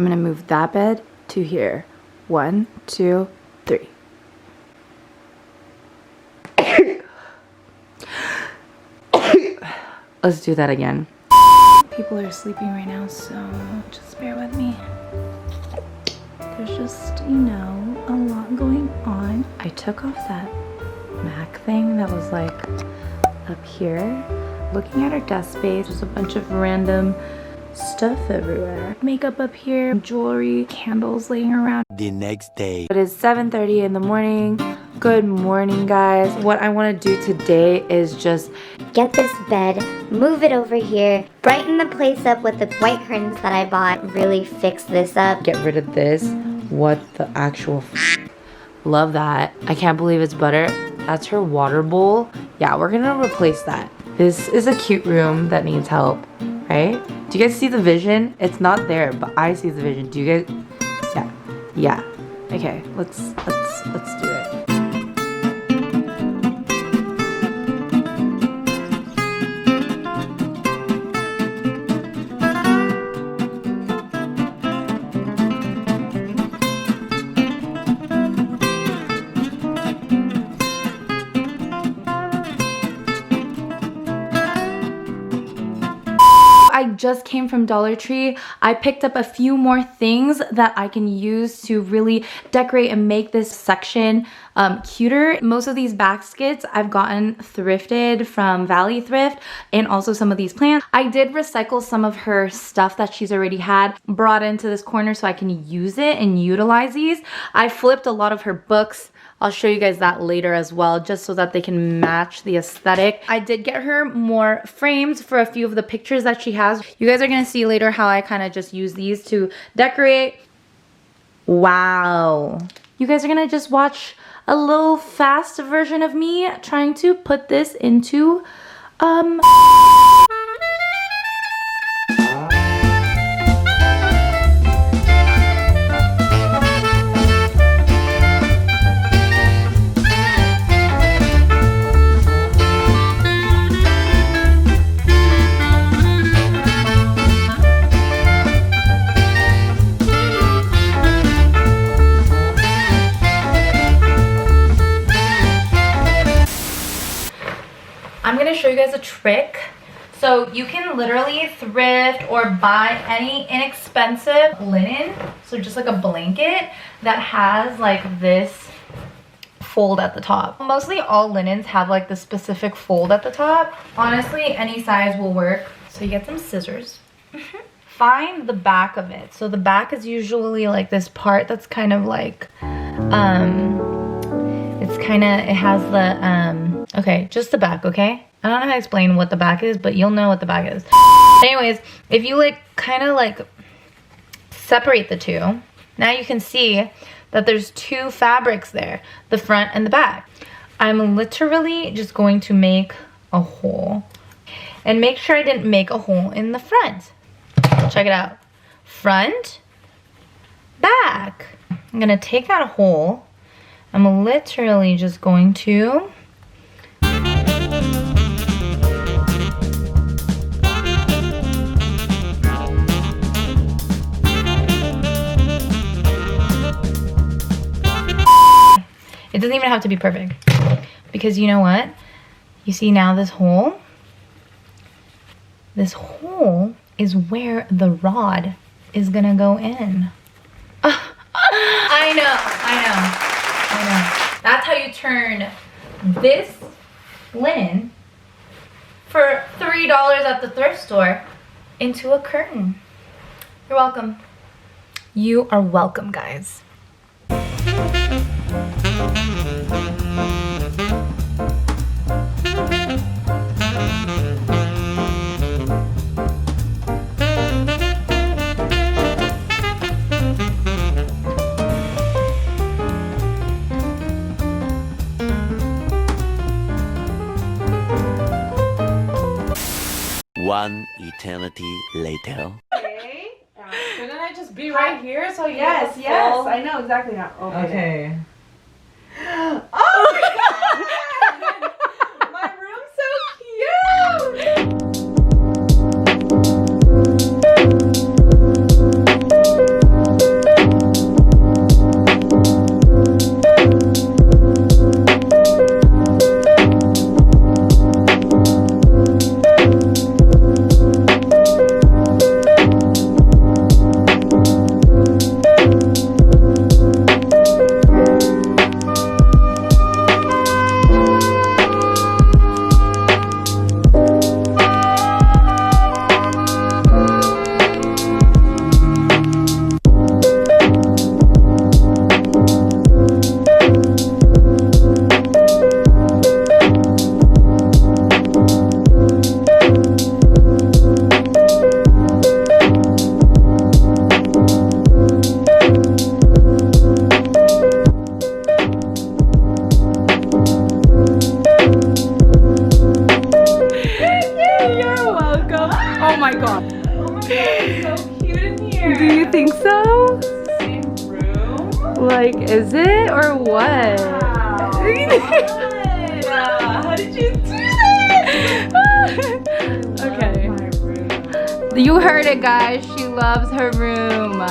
I'm gonna move that bed to here. 1, 2, 3. Let's do that again. People are sleeping right now, so just bear with me. There's just, you know, a lot going on. I took off that Mac thing that was like up here. Looking at our desk space, there's a bunch of random stuff everywhere. Makeup up here, jewelry, candles laying around. The next day. It is 7:30 in the morning. Good morning, guys. What I want to do today is just get this bed, move it over here, brighten the place up with the white curtains that I bought, really fix this up. get rid of this. What the actual love that. I can't believe it's butter. That's her water bowl. Yeah, we're gonna replace that. This is a cute room that needs help, right? Do you guys see the vision? It's not there, but I see the vision. Do you guys? Yeah. Okay, let's do it. I just came from Dollar Tree. I picked up a few more things that I can use to really decorate and make this section cuter. Most of these baskets I've gotten thrifted from Valley Thrift, and also some of these plants. I did recycle some of her stuff that she's already had, brought into this corner so I can use it and utilize these. I flipped a lot of her books. I'll show you guys that later as well, just so that they can match the aesthetic. I did get her more frames for a few of the pictures that she has. You guys are gonna see later how I kind of just use these to decorate. Wow. You guys are gonna just watch a little fast version of me trying to put this into I'm gonna show you guys a trick. So you can literally thrift or buy any inexpensive linen, so just like a blanket that has like this fold at the top. Mostly all linens have like the specific fold at the top. Honestly, any size will work. So you get some scissors. Find the back of it. So the back is usually like this part that's kind of like it has the okay, just the back, okay? I don't know how to explain what the back is, but you'll know what the back is. Anyways, if you like kind of like separate the two, now you can see that there's two fabrics there, the front and the back. I'm literally just going to make a hole, and make sure I didn't make a hole in the front. Check it out. Front, back. I'm gonna take that hole. I'm literally just going to it doesn't even have to be perfect, because you know what? You see now this hole is where the rod is gonna go in. I know. That's how you turn this linen for $3 at the thrift store into a curtain. You're welcome. You are welcome, guys. One eternity later. Okay. Shouldn't I just be right here? So yes, I know exactly how. Okay. Oh my god! My room's so cute! Like, is it or what? Wow. How did you do that? Okay. You heard it, guys. She loves her room.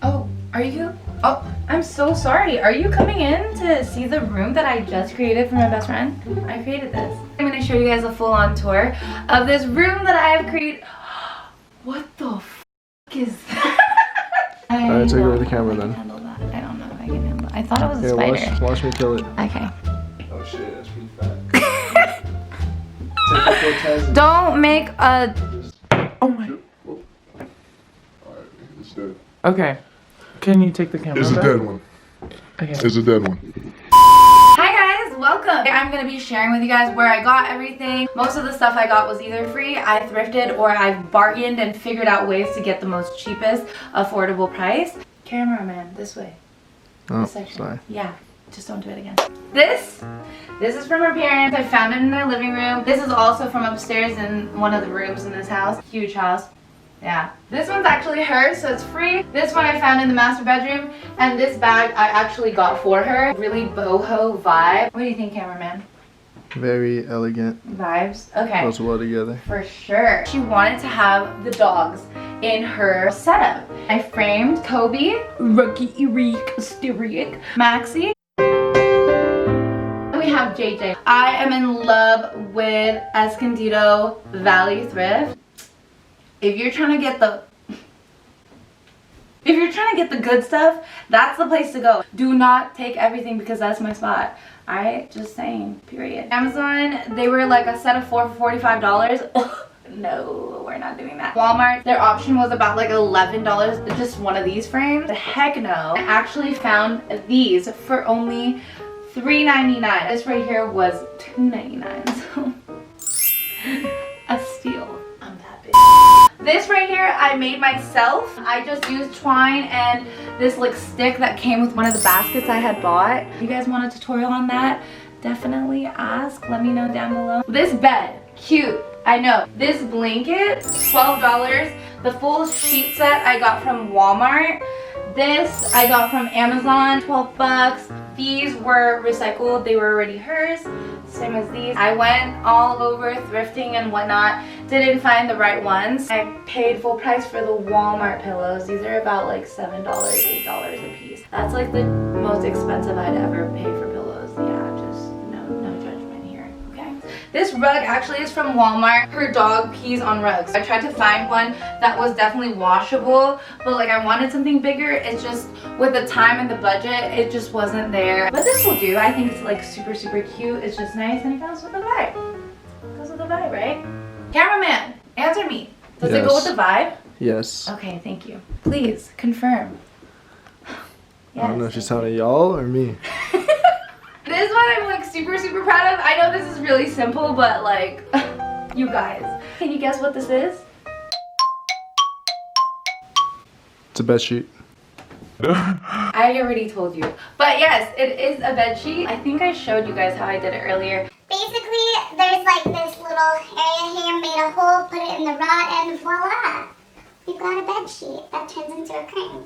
Oh, are you? Oh, I'm so sorry. Are you coming in to see the room that I just created for my best friend? I created this. I'm gonna show you guys a full-on tour of this room that I have created. What the f is that? Alright, take over the camera then. Handle that. I don't know if I can handle it. I thought it was a Yeah, spider. watch me kill it. Okay. Oh shit, that's pretty fat. Don't make a. Oh my. Alright, it's dead. Okay. Can you take the camera It's a back? dead one. Okay. It's a dead one. Hi guys, welcome. I'm gonna be sharing with you guys where I got everything. Most of the stuff I got was either free, I thrifted, or I bargained and figured out ways to get the most cheapest, affordable price. Cameraman, this way. Oh, This section. sorry. Yeah, just don't do it again. This is from her parents. I found it in their living room. This is also from upstairs in one of the rooms in this house. Huge house. Yeah. This one's actually hers, so it's free. This one I found in the master bedroom. And this bag I actually got for her. Really boho vibe. What do you think, cameraman? Very elegant. Vibes? Okay. Goes well together. For sure. She wanted to have the dogs in her setup. I framed Kobe, Rookie, Erik, Styriek, Maxie. We have JJ. I am in love with Escondido Valley Thrift. If you're trying to get the good stuff, that's the place to go. Do not take everything because that's my spot. Alright? Just saying. Period. Amazon, they were like a set of 4 for $45. No, we're not doing that. Walmart, their option was about like $11, just one of these frames. Heck no. I actually found these for only $3.99. This right here was $2.99, so a steal. I'm that bitch. This right here I made myself. I just used twine and this like stick that came with one of the baskets I had bought. If you guys want a tutorial on that, definitely ask. Let me know down below. This bed, cute. I know. This blanket, $12. The full sheet set I got from Walmart. This I got from Amazon, 12 bucks. These were recycled, they were already hers. Same as these. I went all over thrifting and whatnot. Didn't find the right ones. I paid full price for the Walmart pillows. These are about like $7, $8 a piece. That's like the most expensive I'd ever pay for pillows. Yeah, just no judgment here, okay? This rug actually is from Walmart. Her dog pees on rugs. I tried to find one that was definitely washable, but like I wanted something bigger. It's just with the time and the budget, it just wasn't there. But this will do. I think it's like super cute. It's just nice and it goes with the vibe. Goes with the vibe, right? Cameraman, answer me. Does it go with the vibe? Yes. Okay, thank you. Please confirm. I don't know if she's telling y'all or me. This one I'm like super proud of. I know this is really simple, but like, you guys, can you guess what this is? It's a bed sheet. I already told you. But yes, it is a bed sheet. I think I showed you guys how I did it earlier. Basically, there's like this little area here, made a hole, put it in the rod, and voila! We've got a bed sheet that turns into a curtain.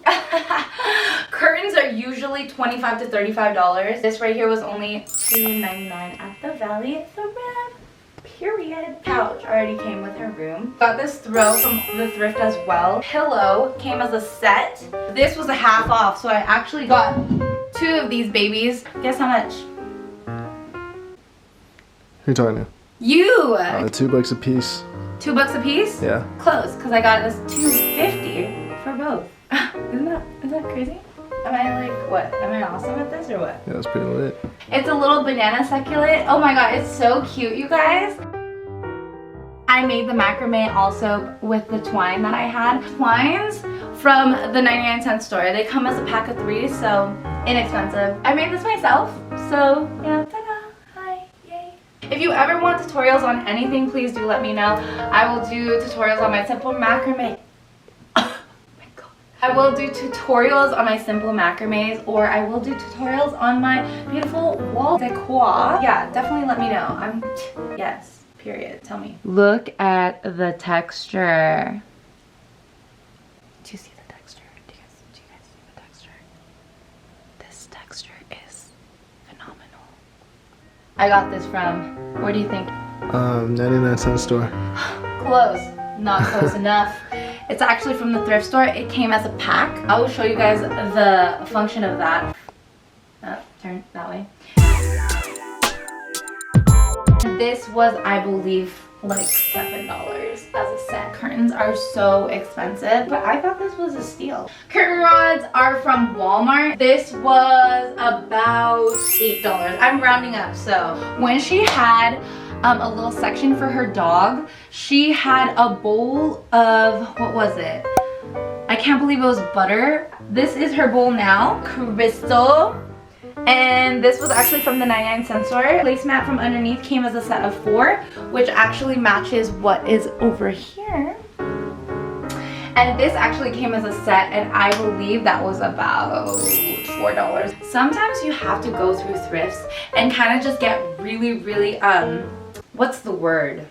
Curtains are usually $25 to $35. This right here was only $2.99 at the Valley Thrift. Period. Couch already came with her room. Got this throw from the thrift as well. Pillow came as a set. This was a half off, so I actually got 2 of these babies. Guess how much? Who you talking to? You! $2 a piece. $2 a piece? Yeah. Close, because I got this $2.50 for both. Isn't that crazy? Am I like, what? Am I awesome at this or what? Yeah, that's pretty lit. It's a little banana succulent. Oh my god, it's so cute, you guys. I made the macrame also with the twine that I had. Twines from the 99-cent store. They come as a pack of 3, so inexpensive. I made this myself, so yeah, ta-da, hi, yay. If you ever want tutorials on anything, please do let me know. I will do tutorials on my simple macrame. I will do tutorials on my simple macrames, or I will do tutorials on my beautiful wall decor. Yeah, definitely let me know. Yes. Period. Tell me. Look at the texture. Do you see the texture? Do you guys see the texture? This texture is phenomenal. I got this from, where do you think? 99-cent store. Close. Not close enough. It's actually from the thrift store. It came as a pack. I will show you guys the function of that. Turn that way. This was, I believe, like $7 as a set. Curtains are so expensive, but I thought this was a steal. Curtain rods are from Walmart. This was about $8. I'm rounding up. So when she had a little section for her dog, she had a bowl of, what was it? I can't believe it was butter. This is her bowl now. Crystal. And this was actually from the 99-cent store. Placemat from underneath came as a set of 4, which actually matches what is over here. And this actually came as a set, and I believe that was about $4. Sometimes you have to go through thrifts and kind of just get really, what's the word?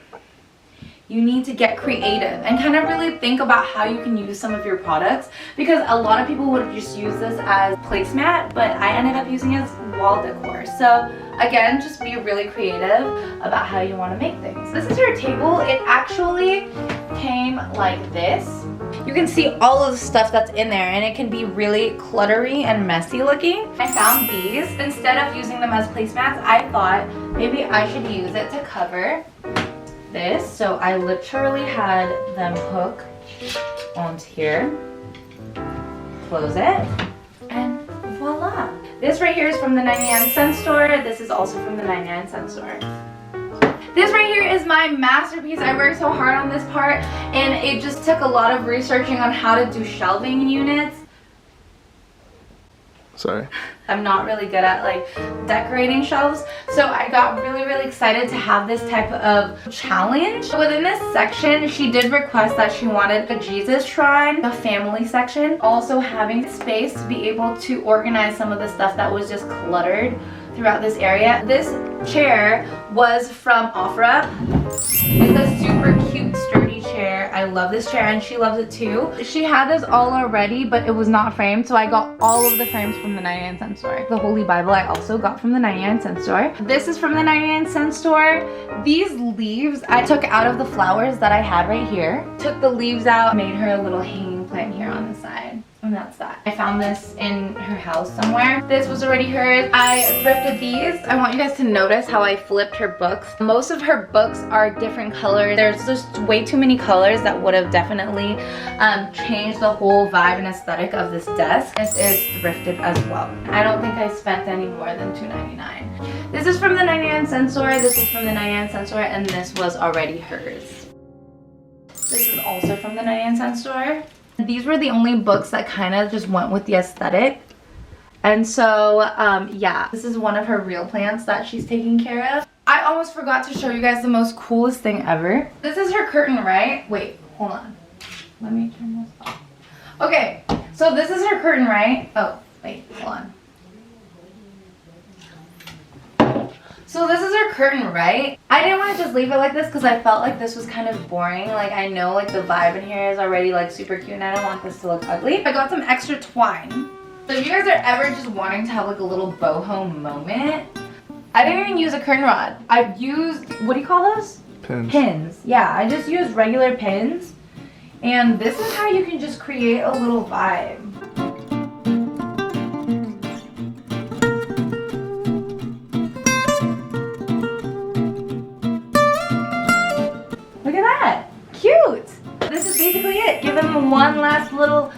You need to get creative and kind of really think about how you can use some of your products, because a lot of people would just use this as placemat, but I ended up using it as wall decor. So again, just be really creative about how you want to make things. This is her table. It actually came like this. You can see all of the stuff that's in there, and it can be really cluttery and messy looking. I found these. Instead of using them as placemats, I thought maybe I should use it to cover this. So I literally had them hook onto here, close it, and voila. This right here is from the 99-cent store. This is also from the 99-cent store. This right here is my masterpiece. I worked so hard on this part, and it just took a lot of researching on how to do shelving units. Sorry. I'm not really good at like decorating shelves, so I got really excited to have this type of challenge. Within this section, she did request that she wanted a Jesus shrine, a family section, also having space to be able to organize some of the stuff that was just cluttered throughout this area. This chair was from OfferUp. It's a super cute, sturdy chair. I love this chair, and she loves it too. She had this all already, but it was not framed, so I got all of the frames from the 99-cent store. The Holy Bible I also got from the 99-cent store. This is from the 99-cent store. These leaves I took out of the flowers that I had right here. Took the leaves out, made her a little hanging plant here on the side. And that's that. I found this in her house somewhere. This was already hers. I thrifted these. I want you guys to notice how I flipped her books. Most of her books are different colors. There's just way too many colors that would have definitely changed the whole vibe and aesthetic of this desk. This is thrifted as well. I don't think I spent any more than $2.99. This is from the 99-cent store. This is from the 99-cent store, and this was already hers. This is also from the 99-cent store. These were the only books that kind of just went with the aesthetic. And so, yeah, this is one of her real plants that she's taking care of. I almost forgot to show you guys the most coolest thing ever. This is her curtain, right? Wait, hold on. Let me turn this off. Okay, so this is her curtain, right? Oh, wait, hold on. So this is her curtain, right? I didn't want to just leave it like this because I felt like this was kind of boring. Like, I know like the vibe in here is already like super cute, and I don't want this to look ugly. I got some extra twine. So if you guys are ever just wanting to have like a little boho moment, I didn't even use a curtain rod. I used, what do you call those? Pins. Pins. Yeah, I just used regular pins. And this is how you can just create a little vibe. Look at that. Cute. This is basically it. Give them one last little